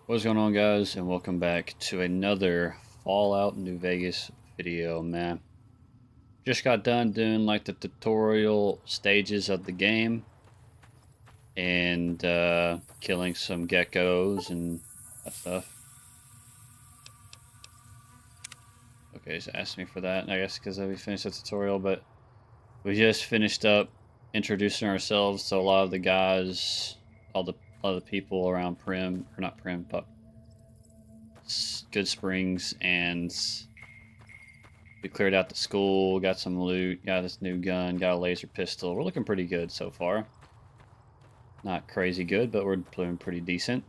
What's going on, guys, and welcome back to another Fallout New Vegas video, man. Just got done doing like the tutorial stages of the game and killing some geckos and that stuff. Okay, just asked me for that, I guess because we finished the tutorial, but we just finished up introducing ourselves to a lot of the guys, all the people around Prim, or not Prim, but Goodsprings, and we cleared out the school, got some loot, got this new gun, got a laser pistol. We're looking pretty good so far. Not crazy good, but we're doing pretty decent.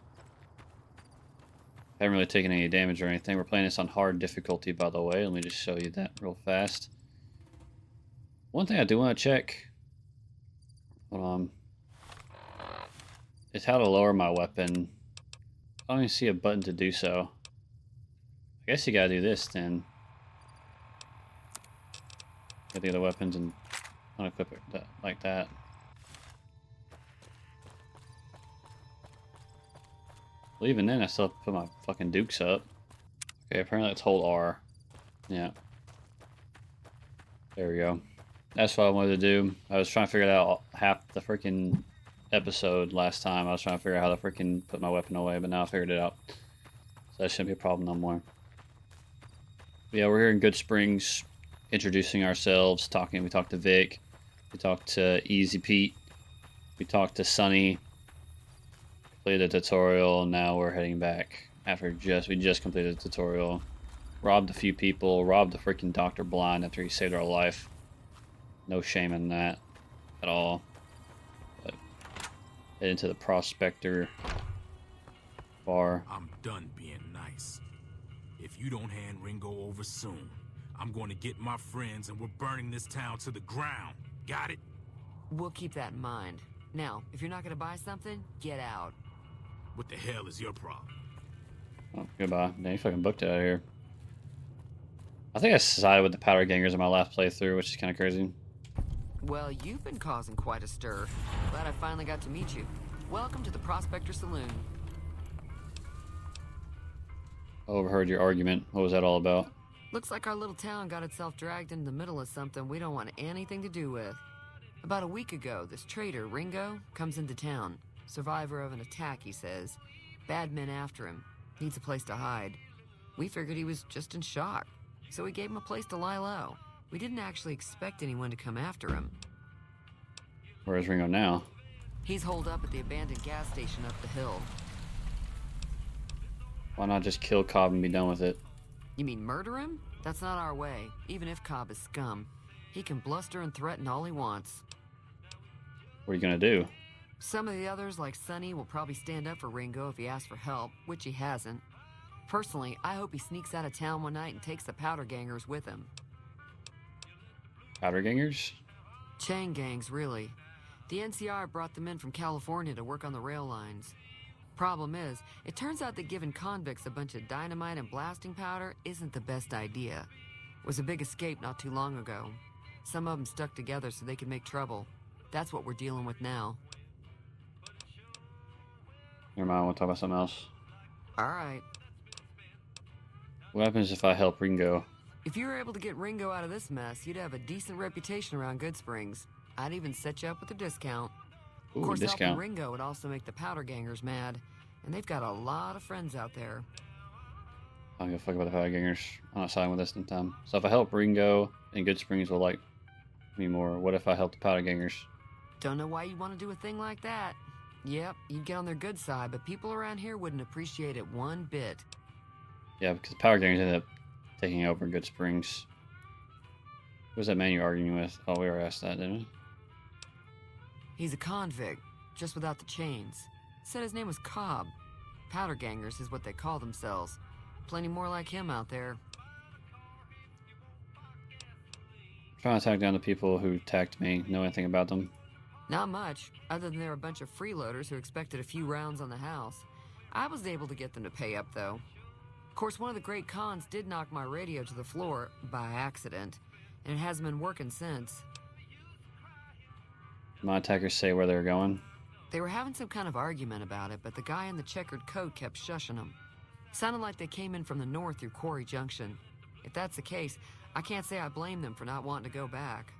Haven't really taken any damage or anything. We're playing this on hard difficulty, by the way. Let me just show you that real fast. One thing I do want to check, hold on, is how to lower my weapon. I don't even see a button to do so. I guess you gotta do this then. Get the other weapons and unequip it like that. Well, even then, I still have to put my fucking dukes up. Okay, apparently it's hold R. Yeah. There we go. That's what I wanted to do. I was trying to figure it out half the freaking episode last time. I was trying to figure out how to freaking put my weapon away, but now I figured it out. So that shouldn't be a problem no more. But yeah, we're here in Goodsprings, introducing ourselves, talking. We talked to Vic. We talked to Easy Pete. We talked to Sunny. Completed the tutorial, and now we're heading back after we just completed the tutorial. Robbed a few people, robbed the freaking Dr. Blind after he saved our life. No shame in that at all. But head into the Prospector bar. I'm done being nice. If you don't hand Ringo over soon, I'm going to get my friends and we're burning this town to the ground. Got it? We'll keep that in mind. Now, if you're not going to buy something, get out. What the hell is your problem? Oh, goodbye. Damn, you fucking booked it out of here. I think I sided with the Powder Gangers in my last playthrough, which is kind of crazy. Well, you've been causing quite a stir. Glad I finally got to meet you. Welcome to the Prospector Saloon. I overheard your argument. What was that all about? Looks like our little town got itself dragged into the middle of something we don't want anything to do with. About a week ago, this traitor, Ringo, comes into town. Survivor of an attack, he says. Bad men after him. Needs a place to hide. We figured he was just in shock, so we gave him a place to lie low. We didn't actually expect anyone to come after him. Where's Ringo now? He's holed up at the abandoned gas station up the hill. Why not just kill Cobb and be done with it? You mean murder him? That's not our way, even if Cobb is scum. He can bluster and threaten all he wants. What are you gonna do? Some of the others, like Sonny, will probably stand up for Ringo if he asks for help, which he hasn't. Personally, I hope he sneaks out of town one night and takes the Powder Gangers with him. Powder Gangers? Chain gangs, really. The NCR brought them in from California to work on the rail lines. Problem is, it turns out that giving convicts a bunch of dynamite and blasting powder isn't the best idea. It was a big escape not too long ago. Some of them stuck together so they could make trouble. That's what we're dealing with now. Never mind, I want to talk about something else. Alright. What happens if I help Ringo? If you were able to get Ringo out of this mess, you'd have a decent reputation around Goodsprings. I'd even set you up with a discount. Ooh, Of course, helping discount. Ringo would also make the Powder Gangers mad, and they've got a lot of friends out there. I don't give a fuck about the Powder Gangers. I'm not siding with this in time. So if I help Ringo, and Goodsprings will like me more. What if I help the Powder Gangers? Don't know why you'd want to do a thing like that. Yep, you'd get on their good side, but people around here wouldn't appreciate it one bit. Yeah, because the Powder Gangers ended up taking over Goodsprings. Who was that man you're arguing with? Oh, we already asked that, didn't we? He's a convict, just without the chains. Said his name was Cobb. Powder Gangers is what they call themselves. Plenty more like him out there. Trying to track down the people who attacked me. Know anything about them? Not much, other than they're a bunch of freeloaders who expected a few rounds on the house. I was able to get them to pay up, though. Of course, one of the great cons did knock my radio to the floor, by accident, and it hasn't been working since. Did my attackers say where they're going? They were having some kind of argument about it, but the guy in the checkered coat kept shushing them. Sounded like they came in from the north through Quarry Junction. If that's the case, I can't say I blame them for not wanting to go back.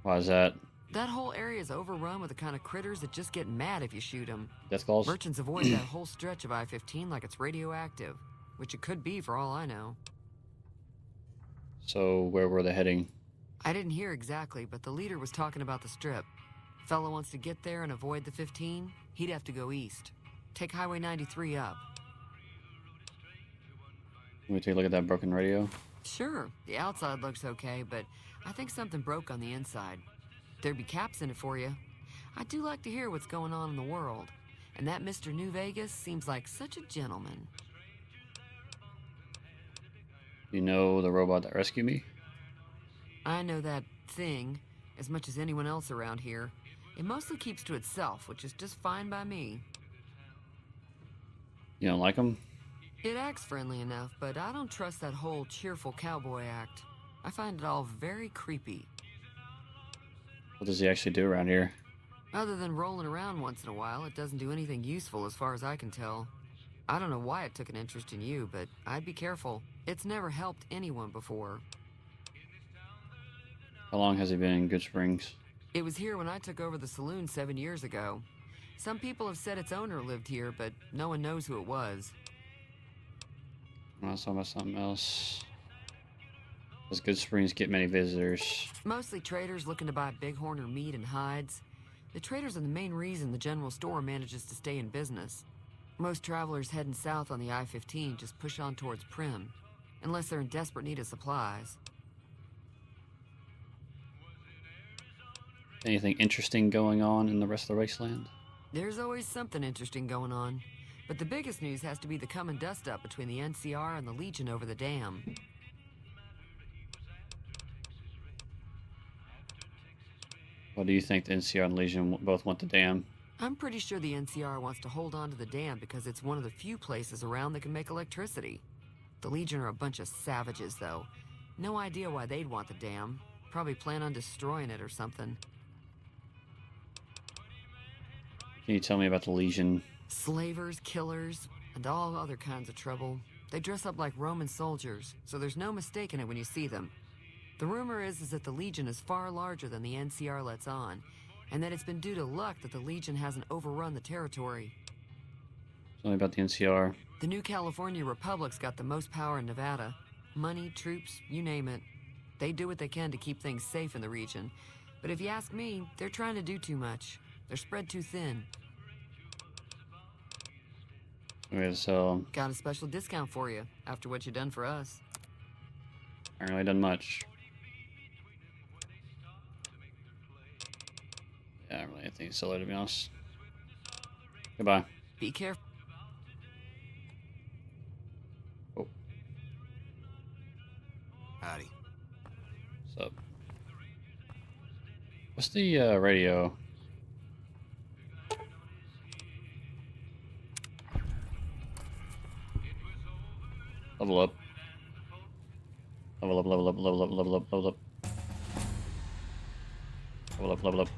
Why is that? That whole area is overrun with the kind of critters that just get mad if you shoot them. Death calls? Merchants avoid that whole stretch of I-15 like it's radioactive, which it could be for all I know. So where were they heading? I didn't hear exactly, but the leader was talking about the strip. Fella wants to get there and avoid the 15, he'd have to go east. Take Highway 93 up. Let me take a look at that broken radio. Sure, the outside looks okay, but I think something broke on the inside. There'd be caps in it for you. I do like to hear what's going on in the world, and that Mr. New Vegas seems like such a gentleman. You know the robot that rescued me? I know that thing as much as anyone else around here. It mostly keeps to itself, which is just fine by me. You don't like him? It acts friendly enough, but I don't trust that whole cheerful cowboy act. I find it all very creepy. What does he actually do around here? Other than rolling around once in a while, it doesn't do anything useful as far as I can tell. I don't know why it took an interest in you, but I'd be careful. It's never helped anyone before. How long has he been in Goodsprings? It was here when I took over the saloon 7 years ago. Some people have said its owner lived here, but no one knows who it was. I was talking about something else. Does Goodsprings get many visitors? Mostly traders looking to buy bighorn or meat and hides. The traders are the main reason the general store manages to stay in business. Most travelers heading south on the I-15 just push on towards Prim, unless they're in desperate need of supplies. Anything interesting going on in the rest of the wasteland? There's always something interesting going on, but the biggest news has to be the coming dust-up between the NCR and the Legion over the dam. What do you think the NCR and Legion both want the dam? I'm pretty sure the NCR wants to hold on to the dam because it's one of the few places around that can make electricity. The Legion are a bunch of savages, though. No idea why they'd want the dam. Probably plan on destroying it or something. Can you tell me about the Legion? Slavers, killers, and all other kinds of trouble. They dress up like Roman soldiers, so there's no mistaking it when you see them. The rumor is that the Legion is far larger than the NCR lets on, and that it's been due to luck that the Legion hasn't overrun the territory. Tell me about the NCR. The new California Republic's got the most power in Nevada. Money, troops, you name it. They do what they can to keep things safe in the region. But if you ask me, they're trying to do too much. They're spread too thin. Okay, so Got a special discount for you, after what you done for us. I haven't really done much. Yeah, I don't really anything to sell there, to be honest. Goodbye. Be careful. Oh, Howdy. what's up? What's the radio? Level up. Level up, level up, level up, level up, level up. Level up, level up.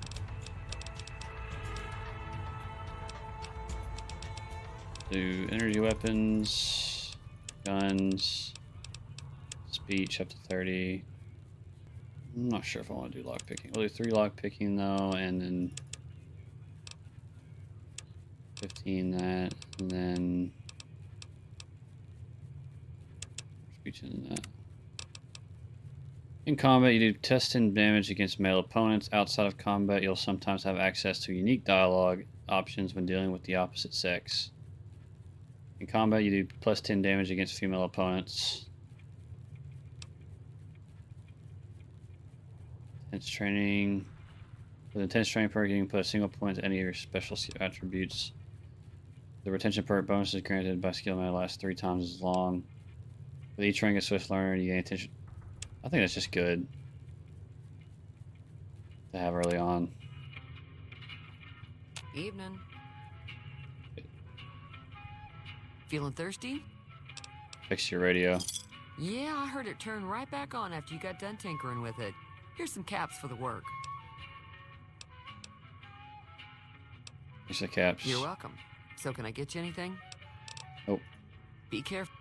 Do energy weapons, guns, speech up to 30. I'm not sure if I want to do lockpicking. We'll do 3 lockpicking though, and then 15 that, and then speech and that. In combat, you do test and damage against male opponents. Outside of combat, you'll sometimes have access to unique dialogue options when dealing with the opposite sex. In combat, you do plus 10 damage against female opponents. Intense training. With intense training perk, you can put a single point to any of your special attributes. The retention perk bonus is granted by skill may last 3 times as long. With each rank of Swift Learner, you gain attention. I think that's just good to have early on. Evening. Feeling thirsty? Fix your radio. Yeah, I heard it turn right back on after you got done tinkering with it. Here's some caps for the work. Use the caps. You're welcome. So can I get you anything? Oh. Be careful.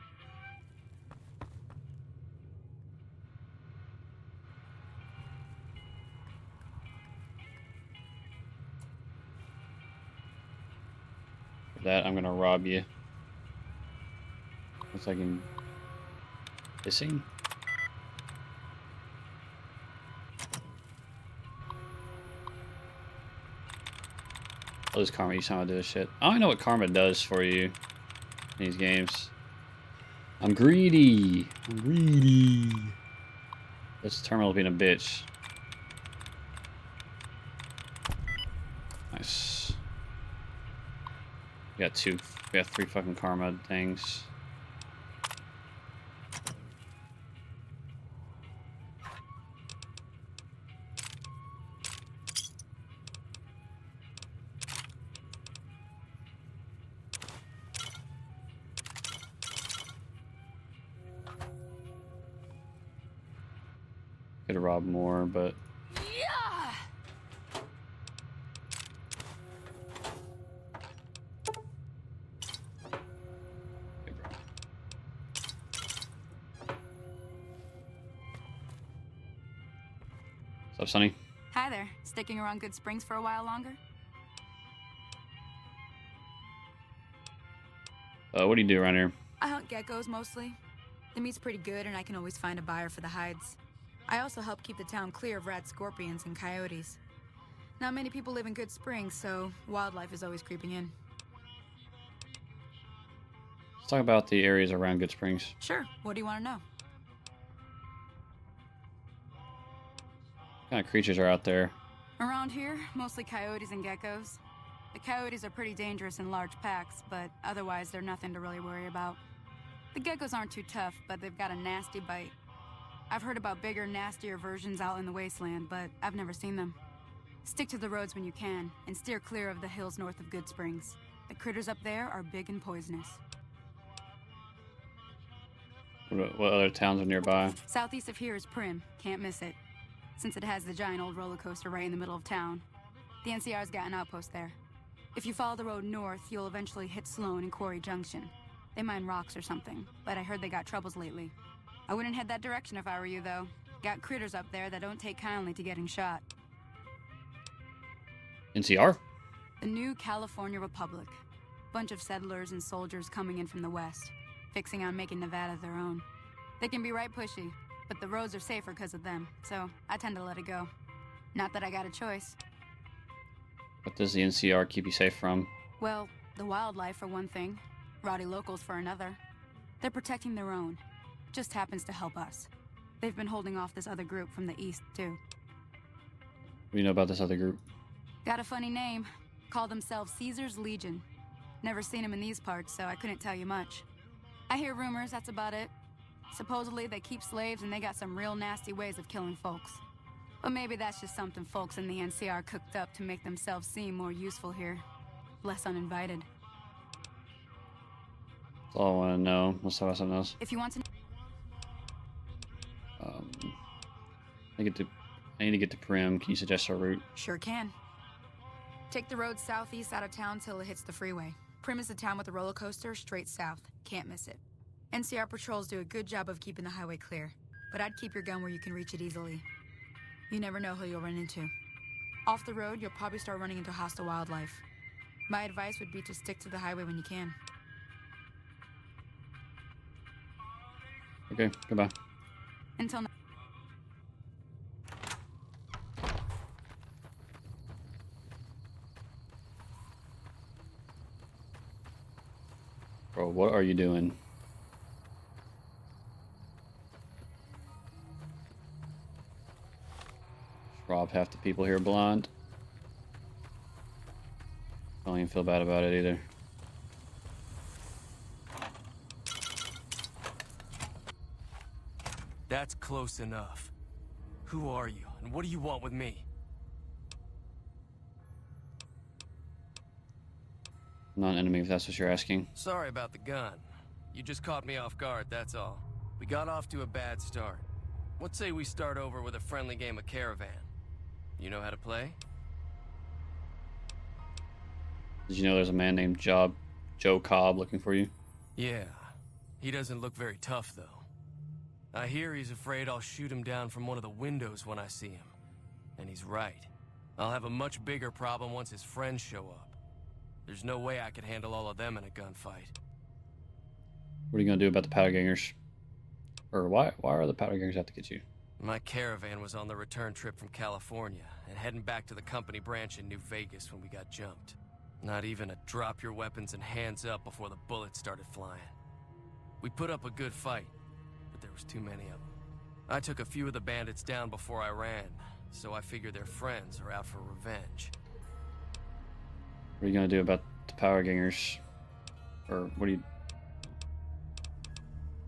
For that, I'm gonna rob you. Looks like I'm missing. I'll use karma each time I do this shit. I don't know what karma does for you in these games. I'm greedy. I'm greedy. This terminal being a bitch. Nice. We got two. We got 3 fucking karma things. Could have robbed more, but okay, bro. What's up, Sonny? Hi there. Sticking around Goodsprings for a while longer? What do you do around here? I hunt geckos mostly. The meat's pretty good and I can always find a buyer for the hides. I also help keep the town clear of rat scorpions and coyotes. Not many people live in Goodsprings, so wildlife is always creeping in. Let's talk about the areas around Goodsprings. Sure. What do you want to know? What kind of creatures are out there? Around here, mostly coyotes and geckos. The coyotes are pretty dangerous in large packs, but otherwise they're nothing to really worry about. The geckos aren't too tough, but they've got a nasty bite. I've heard about bigger, nastier versions out in the wasteland, but I've never seen them. Stick to the roads when you can, and steer clear of the hills north of Goodsprings. The critters up there are big and poisonous. What other towns are nearby? Southeast of here is Prim. Can't miss it. Since it has the giant old roller coaster right in the middle of town. The NCR's got an outpost there. If you follow the road north, you'll eventually hit Sloan and Quarry Junction. They mine rocks or something, but I heard they got troubles lately. I wouldn't head that direction if I were you, though. Got critters up there that don't take kindly to getting shot. NCR? The new California Republic. Bunch of settlers and soldiers coming in from the west, fixing on making Nevada their own. They can be right pushy, but the roads are safer because of them, so I tend to let it go. Not that I got a choice. What does the NCR keep you safe from? Well, the wildlife for one thing, rowdy locals for another. They're protecting their own. Just happens to help us. They've been holding off this other group from the east, too. What do you know about this other group? Got a funny name. Call themselves Caesar's Legion. Never seen them in these parts, so I couldn't tell you much. I hear rumors, that's about it. Supposedly they keep slaves and they got some real nasty ways of killing folks. But maybe that's just something folks in the NCR cooked up to make themselves seem more useful here. Less uninvited. That's all I want to know. Let's talk about something else. If you want to... I need to get to Prim. Can you suggest a route? Sure can. Take the road southeast out of town till it hits the freeway. Prim is the town with the roller coaster straight south. Can't miss it. NCR patrols do a good job of keeping the highway clear, but I'd keep your gun where you can reach it easily. You never know who you'll run into. Off the road, you'll probably start running into hostile wildlife. My advice would be to stick to the highway when you can. Okay, goodbye. Until now. Bro, what are you doing? Rob half the people here blind. I don't even feel bad about it either. That's close enough. Who are you, and what do you want with me? I'm not an enemy if that's what you're asking. Sorry about the gun. You just caught me off guard, that's all. We got off to a bad start. Let's say we start over with a friendly game of Caravan. You know how to play? Did you know there's a man named Joe Cobb looking for you? Yeah. He doesn't look very tough, though. I hear he's afraid I'll shoot him down from one of the windows when I see him. And he's right. I'll have a much bigger problem once his friends show up. There's no way I could handle all of them in a gunfight. What are you gonna do about the powder gangers? Or why are the powder gangers out to get you? My caravan was on the return trip from California and heading back to the company branch in New Vegas when we got jumped. Not even a drop your weapons and hands up before the bullets started flying. We put up a good fight, but there was too many of them. I took a few of the bandits down before I ran, so I figure their friends are out for revenge. What are you gonna do about the powder gangers? Or what are you...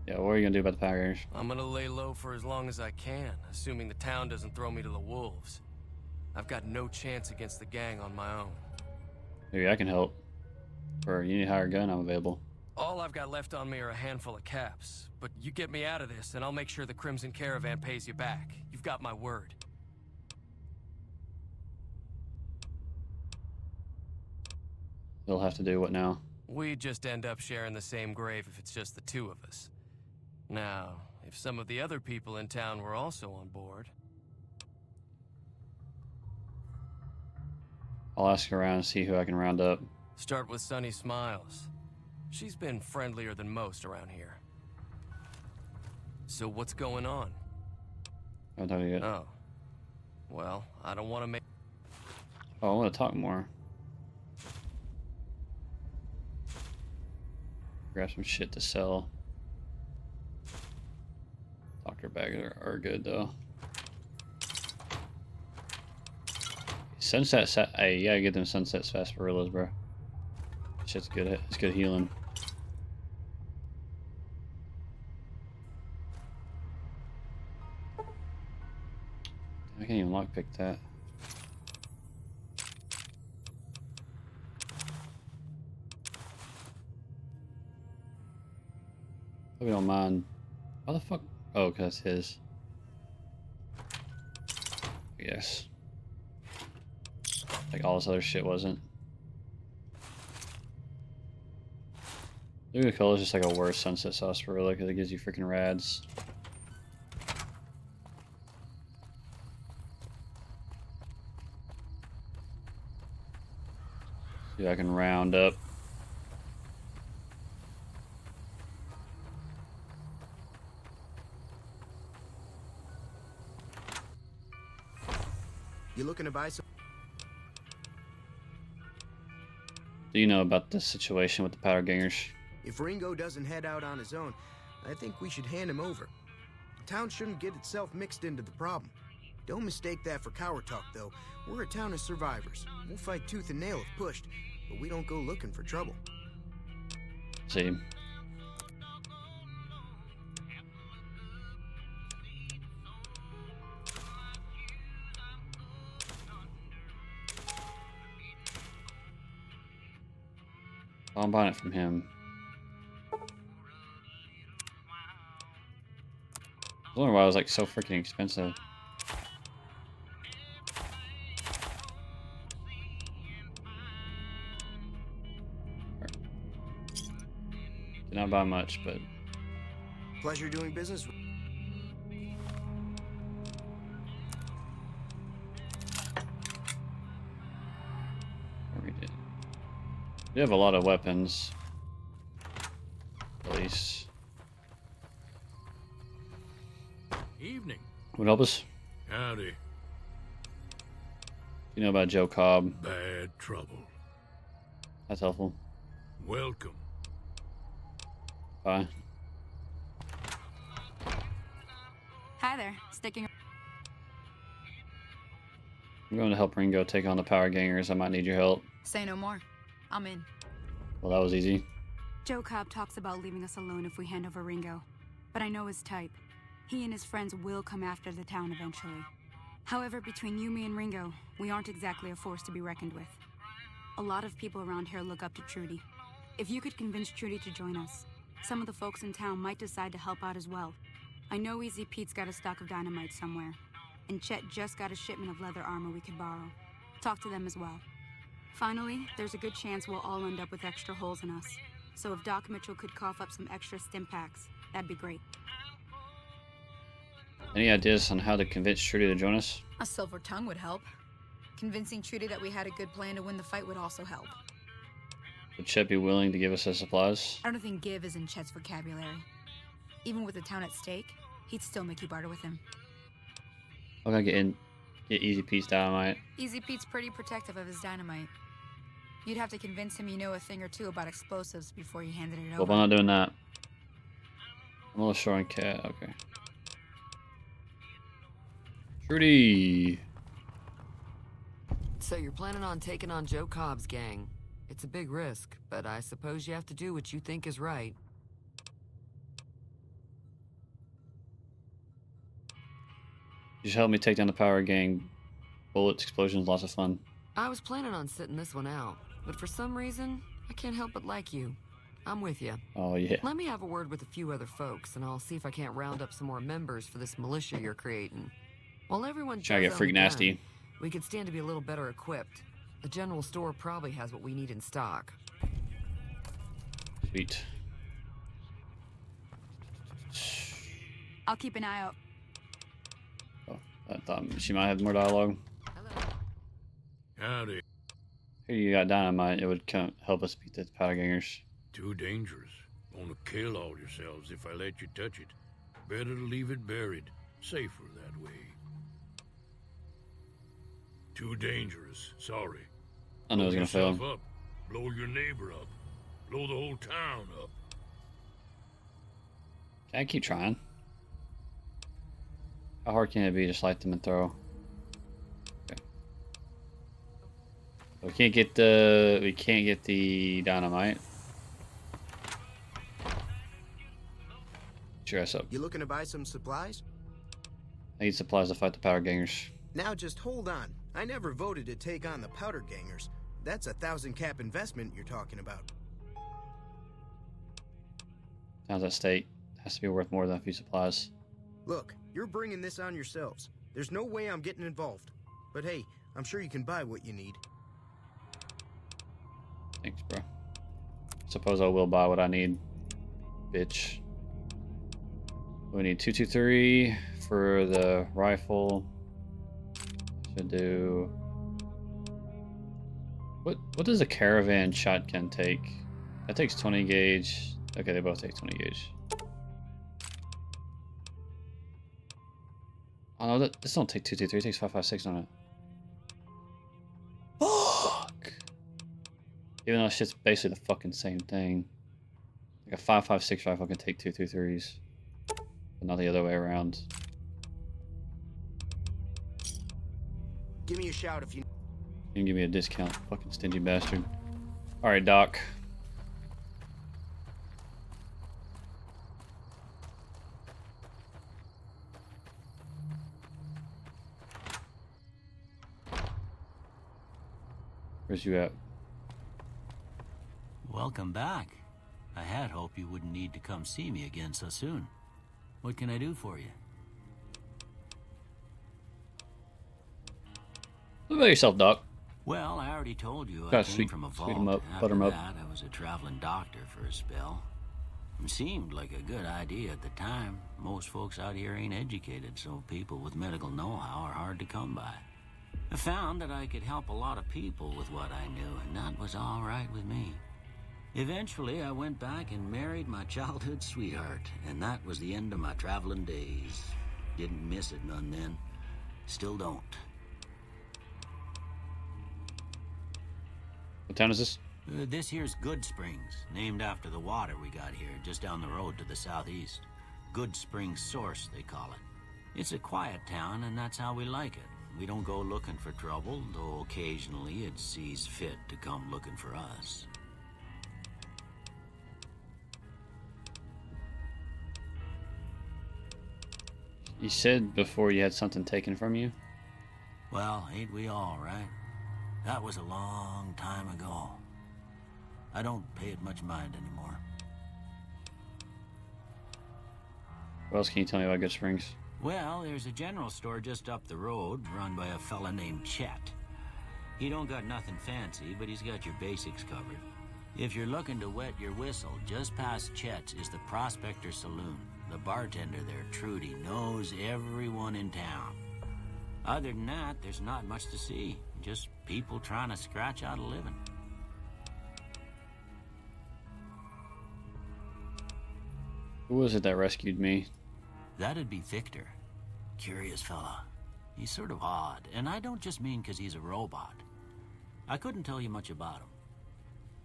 Yeah, what are you gonna do about the powder gangers? I'm gonna lay low for as long as I can, assuming the town doesn't throw me to the wolves. I've got no chance against the gang on my own. Maybe I can help. Or you need to hire a gun, I'm available. All I've got left on me are a handful of caps, but you get me out of this and I'll make sure the Crimson Caravan pays you back. You've got my word. They'll have to do what now? We just end up sharing the same grave if it's just the two of us. Now, if some of the other people in town were also on board... I'll ask around and see who I can round up. Start with Sunny Smiles. She's been friendlier than most around here. So what's going on? I haven't talked to you yet. Oh. Well, I don't want to make... Oh, I want to talk more. Grab some shit to sell. Doctor bags are good though. Sunset hey, you gotta get them sunset sarsaparillas, bro. Shit's good. It's good healing. I can't even lockpick that. Hope you don't mind. How the fuck? Oh, because his. Yes. Like all this other shit wasn't. Luca Cola is just like a worse sunset sarsaparilla because it gives you freaking rads. See if I can round up. You looking to buy some? Do you know about this situation with the powder gangers? If Ringo doesn't head out on his own, I think we should hand him over. The town shouldn't get itself mixed into the problem. Don't mistake that for coward talk, though. We're a town of survivors. We'll fight tooth and nail if pushed, but we don't go looking for trouble. See. I'm buying it from him. I was wondering why it was like so freaking expensive. Did not buy much, but Pleasure doing business with... we did. We have a lot of weapons. At least. Evening. Would help us. Howdy. You know about Joe Cobb. Bad trouble. That's helpful. Welcome. Bye. Hi there. Sticking. I'm going to help Ringo take on the power gangers. I might need your help. Say no more. I'm in. Well, that was easy. Joe Cobb talks about leaving us alone if we hand over Ringo. But I know his type. He and his friends will come after the town eventually. However, between you, me, and Ringo, we aren't exactly a force to be reckoned with. A lot of people around here look up to Trudy. If you could convince Trudy to join us, some of the folks in town might decide to help out as well. I know Easy Pete's got a stock of dynamite somewhere, and Chet just got a shipment of leather armor we could borrow. Talk to them as well. Finally, there's a good chance we'll all end up with extra holes in us. So if Doc Mitchell could cough up some extra stim packs, that'd be great. Any ideas on how to convince Trudy to join us? A silver tongue would help. Convincing Trudy that we had a good plan to win the fight would also help. Would Chet be willing to give us his supplies? I don't think give is in Chet's vocabulary. Even with the town at stake, he'd still make you barter with him. I'm gonna get Easy Pete's dynamite. Easy Pete's pretty protective of his dynamite. You'd have to convince him you know a thing or two about explosives before you handed it over. Well, I'm not doing that. I'm a little short on cat. Okay. Trudy. So you're planning on taking on Joe Cobb's gang. It's a big risk, but I suppose you have to do what you think is right. Just help me take down the power gang. Bullets, explosions, lots of fun. I was planning on sitting this one out, but for some reason, I can't help but like you. I'm with you. Oh, yeah. Let me have a word with a few other folks, and I'll see if I can't round up some more members for this militia you're creating. While everyone Try to does get own freak a gun, nasty. we could stand to be a little better equipped. The general store probably has what we need in stock. Sweet. I'll keep an eye out. Oh, I thought she might have more dialogue. Hello. Howdy. Here you got dynamite. It would help us beat the powder gangers. Too dangerous. Gonna kill all yourselves if I let you touch it. Better to leave it buried. Safer that way. Too dangerous. Sorry. I know it was gonna fail. Blow yourself up. Blow your neighbor up. Blow the whole town up. Can I keep trying? How hard can it be? Just light them and throw. Okay. We can't get the dynamite. Cheer us up. You looking to buy some supplies? I need supplies to fight the powder gangers. Now just hold on. I never voted to take on the powder gangers. That's 1,000 cap investment you're talking about. Sounds at stake. Has to be worth more than a few supplies. Look, you're bringing this on yourselves. There's no way I'm getting involved. But hey, I'm sure you can buy what you need. Thanks, bro. Suppose I will buy what I need. Bitch. We need 223 for the rifle. Should do. What does a caravan shotgun take? That takes 20 gauge. Okay, they both take 20 gauge. Oh no, this don't take 223. It takes 556 on it. Fuck. Even though shit's basically the fucking same thing. Like a 556 rifle can take 223s, but not the other way around. Give me a shout if you... You can give me a discount, fucking stingy bastard. Alright, Doc. Where's you at? Welcome back. I had hoped you wouldn't need to come see me again so soon. What can I do for you? What about yourself, Doc? Well, I already told you I Gotta came sweet- from a sweet vault. 'em up, After butter 'em up. that, I was a traveling doctor for a spell. It seemed like a good idea at the time. Most folks out here ain't educated, so people with medical know-how are hard to come by. I found that I could help a lot of people with what I knew, and that was all right with me. Eventually, I went back and married my childhood sweetheart, and that was the end of my traveling days. Didn't miss it none then. Still don't. What town is this? This here's Goodsprings, named after the water we got here, just down the road to the southeast. Goodsprings Source, they call it. It's a quiet town, and that's how we like it. We don't go looking for trouble, though occasionally it sees fit to come looking for us. You said before you had something taken from you? Well, ain't we all, right? That was a long time ago. I don't pay it much mind anymore. What else can you tell me about Goodsprings? Well, there's a general store just up the road, run by a fella named Chet. He don't got nothing fancy, but he's got your basics covered. If you're looking to wet your whistle, just past Chet's is the Prospector Saloon. The bartender there, Trudy, knows everyone in town. Other than that, there's not much to see. Just people trying to scratch out a living. Who was it that rescued me? That'd be Victor. Curious fella. He's sort of odd, and I don't just mean 'cause he's a robot. I couldn't tell you much about him.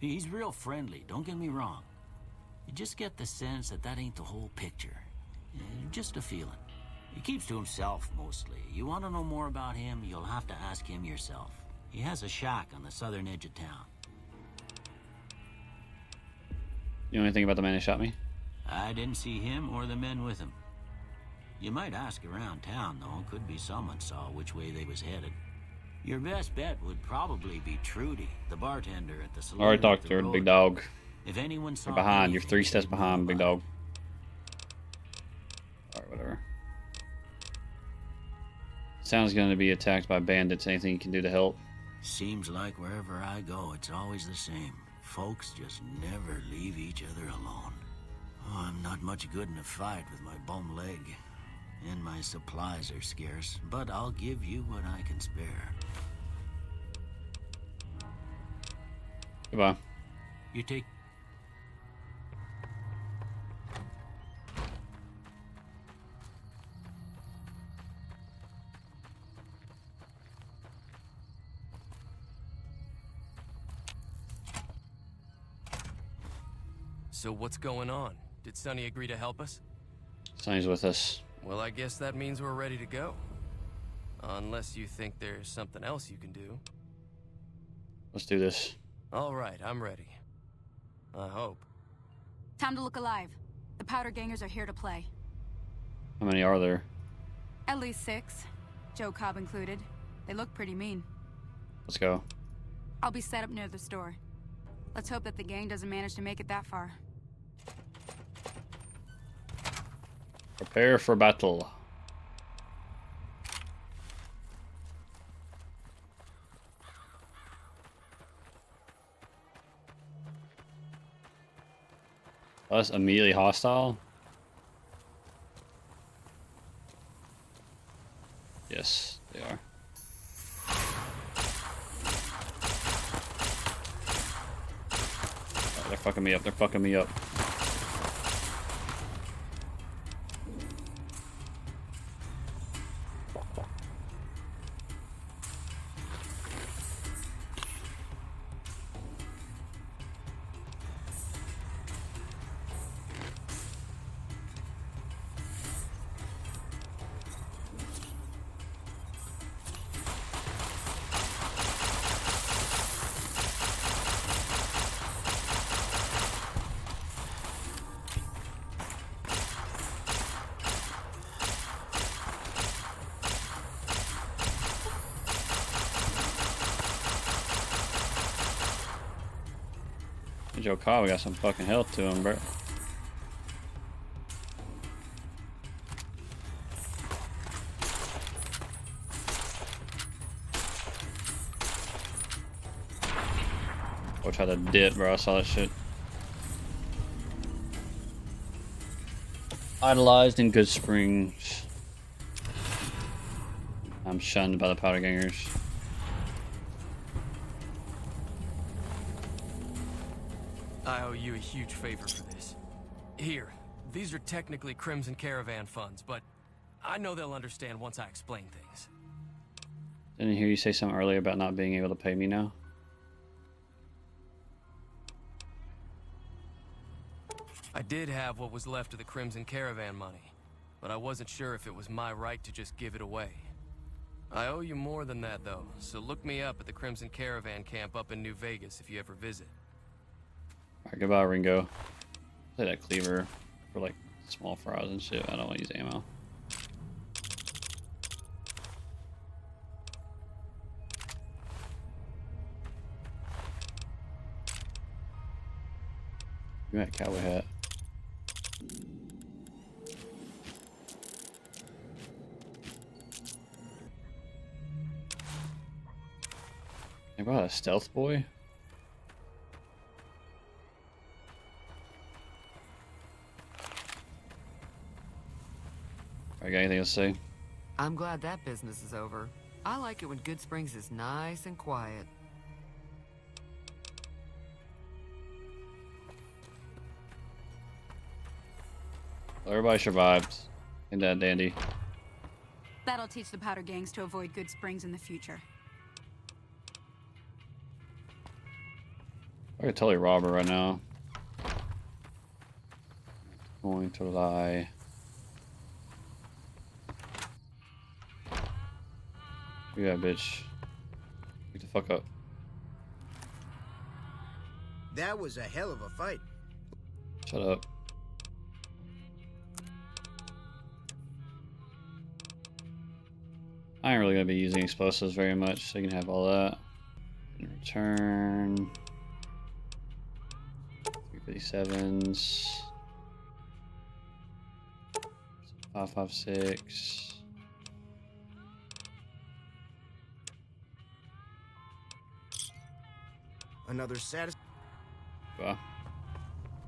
He's real friendly, don't get me wrong. You just get the sense that ain't the whole picture. Just a feeling. He keeps to himself, mostly. You want to know more about him, you'll have to ask him yourself. He has a shack on the southern edge of town. You know anything about the man who shot me? I didn't see him or the men with him. You might ask around town, though. Could be someone saw which way they was headed. Your best bet would probably be Trudy, the bartender at the saloon. Alright, Doctor, big dog. If anyone saw You're behind. You're anything, 3 steps behind, big dog. Alright, whatever. Sounds gonna be attacked by bandits. Anything you can do to help? Seems like wherever I go, it's always the same. Folks just never leave each other alone. Oh, I'm not much good in a fight with my bum leg. And my supplies are scarce, but I'll give you what I can spare. Goodbye. You take... So what's going on? Did Sonny agree to help us? Sonny's with us. Well, I guess that means we're ready to go. Unless you think there's something else you can do. Let's do this. All right, I'm ready. I hope. Time to look alive. The Powder Gangers are here to play. How many are there? At least 6. Joe Cobb included. They look pretty mean. Let's go. I'll be set up near the store. Let's hope that the gang doesn't manage to make it that far. Prepare for battle. Us immediately hostile? Yes, they are. Oh, they're fucking me up. They're fucking me up. Joe Cobb got some fucking health to him, bro. I'll try to dip, bro. I saw that shit. Idolized in Goodsprings. I'm shunned by the Powder Gangers. I owe you a huge favor for this. Here, these are technically Crimson Caravan funds, but I know they'll understand once I explain things. Didn't hear you say something earlier about not being able to pay me now? I did have what was left of the Crimson Caravan money, but I wasn't sure if it was my right to just give it away. I owe you more than that, though, so look me up at the Crimson Caravan camp up in New Vegas if you ever visit. Alright, goodbye, Ringo. Play that cleaver for like small fries and shit. I don't want to use ammo. Give me that cowboy hat. They brought a stealth boy? I got anything to say? I'm glad that business is over. I like it when Goodsprings is nice and quiet. Well, everybody survived. Ain't that dandy? That'll teach the powder gangs to avoid Goodsprings in the future. I could totally rob her right now. Going to lie. Yeah, bitch. Get the fuck up. That was a hell of a fight. Shut up. I ain't really gonna be using explosives very much, so you can have all that. In return, 357s, 556. Another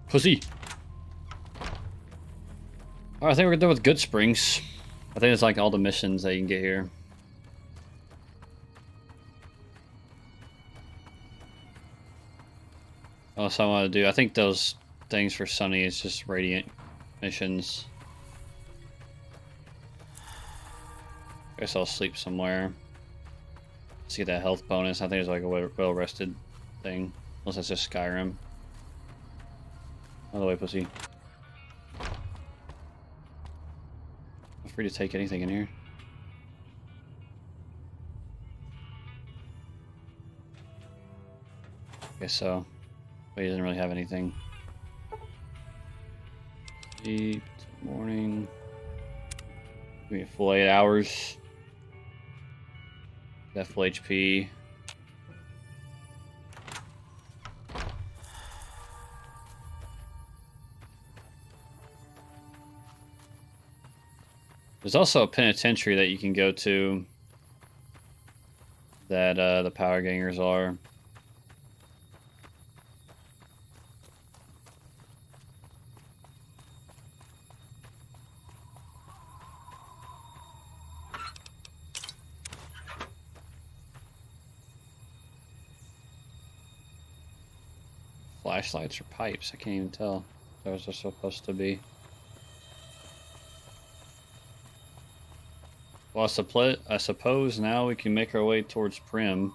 Pussy. Alright, I think we're done with Goodsprings. I think it's like all the missions that you can get here. What else I want to do? I think those things for Sunny is just Radiant missions. Guess I'll sleep somewhere. Let's get that health bonus. I think it's like a well-rested thing. Unless it's just Skyrim. By the way, pussy. I'm free to take anything in here. Guess so. But he doesn't really have anything. Sleep, morning. Give me a full 8 hours. That full HP. There's also a penitentiary that you can go to that the power gangers are. Flashlights or pipes? I can't even tell. Those are supposed to be. Well, I suppose now we can make our way towards Prim.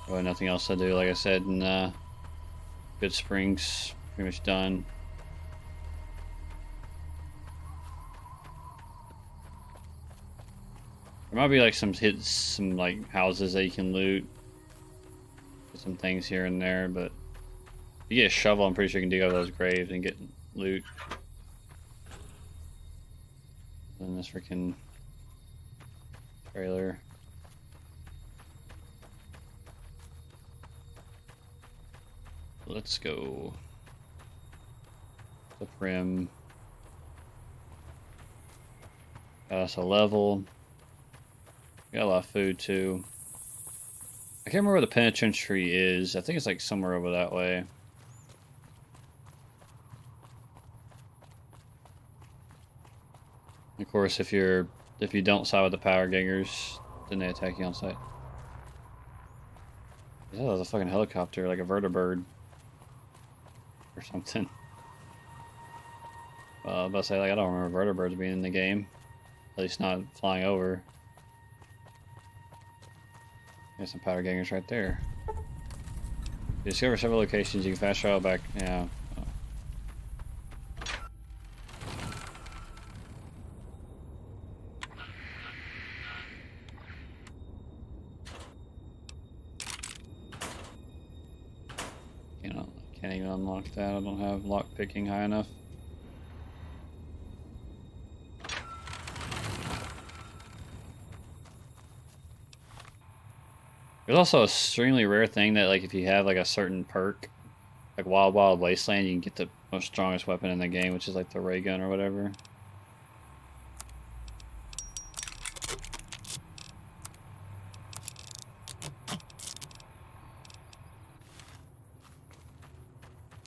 Really nothing else to do, like I said, in Goodsprings. Pretty much done. There might be like some like houses that you can loot. Some things here and there, but if you get a shovel, I'm pretty sure you can dig out those graves and get loot. And this freaking trailer. Let's go. The Prim. Got us a level. Got a lot of food too. I can't remember where the penitentiary is. I think it's like somewhere over that way. Of course, if you don't side with the power gangers, then they attack you on sight. I thought that was a fucking helicopter, like a vertibird or something. Well, I was about to say, like, I don't remember vertibirds being in the game, at least not flying over. There's some powder gangers right there. You discover several locations. You can fast travel back. Yeah. Can't even unlock that. I don't have lock picking high enough. There's also a extremely rare thing that, like, if you have like a certain perk, like Wild Wild Wasteland, you can get the most strongest weapon in the game, which is like the ray gun or whatever.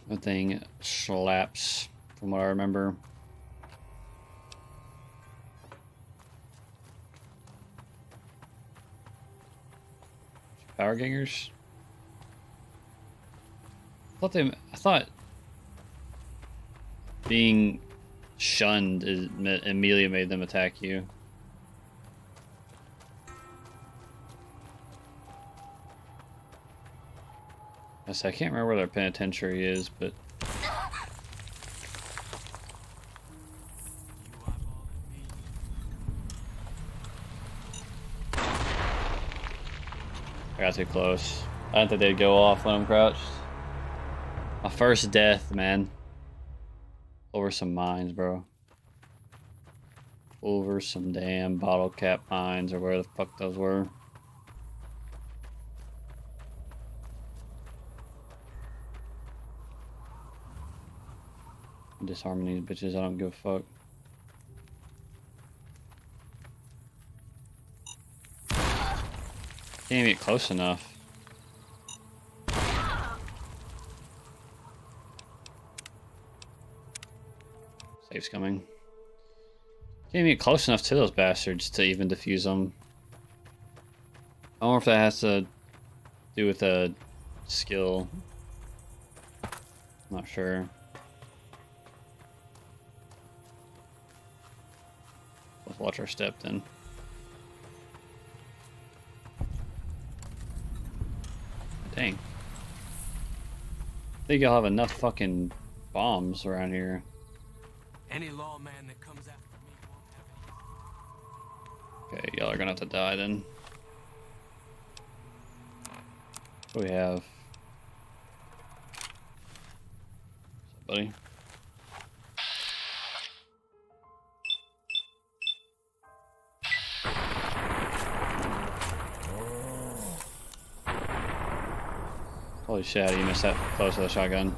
The thing slaps, from what I remember. Power gangers. I thought being shunned immediately made them attack you. I can't remember where their penitentiary is, but I got too close. I didn't think they'd go off when I'm crouched. My first death, man. Over some mines, bro. Over some damn bottle cap mines, or where the fuck those were. I'm disarming these bitches, I don't give a fuck. Can't even get close enough. Safe's coming. Can't even get close enough to those bastards to even defuse them. I wonder if that has to do with a skill. Not sure. Let's watch our step then. Dang. I think I'll have enough fucking bombs around here. Any lawman that comes after me won't have any. Okay, y'all are gonna have to die then. What do we have? What's up, buddy? Holy shit, you missed that close with a shotgun.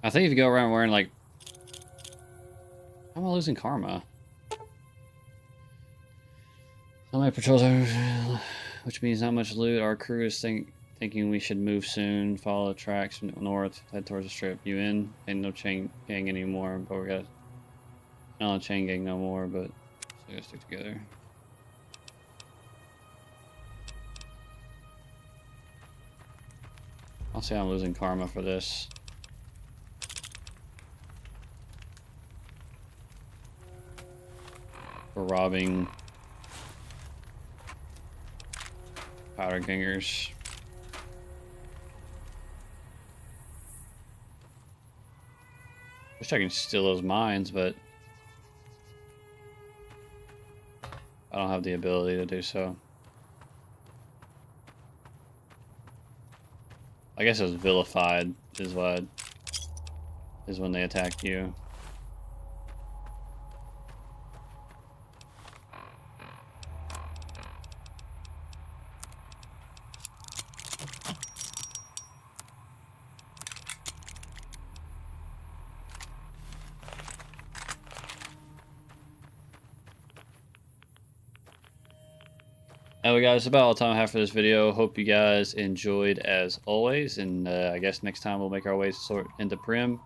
I think if you go around wearing like... How am I losing karma? How many patrols are... Which means not much loot. Our crew is thinking we should move soon. Follow the tracks north. Head towards the strip. You in? Ain't no chain gang anymore, but we got... Not a chain gang no more, but... So we gotta stick together. I'll say I'm losing karma for this. For robbing powder gangers. Wish I could steal those mines, but I don't have the ability to do so. I guess it was vilified is what is when they attack you. Anyway guys, that's about all the time I have for this video. Hope you guys enjoyed as always, and I guess next time we'll make our way sort into Prim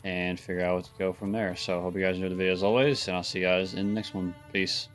and figure out what to go from there. So hope you guys enjoyed the video as always, and I'll see you guys in the next one. Peace.